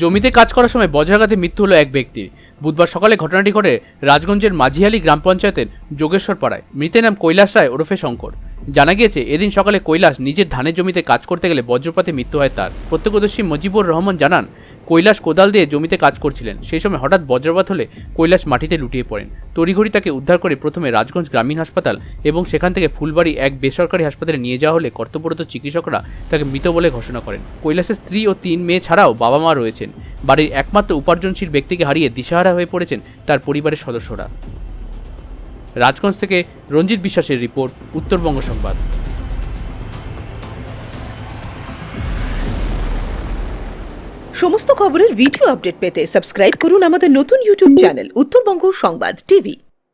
জমিতে কাজ করার সময় বজ্রাঘাতে মৃত্যু হলো এক ব্যক্তির। বুধবার সকালে ঘটনাটি ঘটে রাজগঞ্জের মাঝিহালি গ্রাম পঞ্চায়েতের যোগেশ্বর পাড়ায়। মৃতের নাম কৈলাস রায় ওরফে শঙ্কর। জানা গিয়েছে, এদিন সকালে কৈলাস নিজের ধানের জমিতে কাজ করতে গেলে বজ্রপাতে মৃত্যু হয় তার। প্রত্যক্ষদর্শী মজিবুর রহমান জানান, কৈলাস কোদাল দিয়ে জমিতে কাজ করছিলেন। সেই সময় হঠাৎ বজ্রপাত হলে কৈলাস মাটিতে লুটিয়ে পড়েন। তড়িঘড়ি তাকে উদ্ধার করে প্রথমে রাজগঞ্জ গ্রামীণ হাসপাতাল এবং সেখান থেকে ফুলবাড়ি এক বেসরকারি হাসপাতালে নিয়ে যাওয়া হলে কর্তব্যরত চিকিৎসকরা তাকে মৃত বলে ঘোষণা করেন। কৈলাসের স্ত্রী ও 3 মেয়ে ছাড়াও বাবা মা রয়েছেন। বাড়ির একমাত্র উপার্জনশীল ব্যক্তিকে হারিয়ে দিশাহারা হয়ে পড়েছেন তার পরিবারের সদস্যরা। রাজগঞ্জ থেকে রঞ্জিত বিশ্বাসের রিপোর্ট, উত্তরবঙ্গ সংবাদ। সমস্ত খবরের ভিডিও আপডেট পেতে সাবস্ক্রাইব করুন আমাদের নতুন ইউটিউব চ্যানেল উত্তরবঙ্গ সংবাদ টিভি।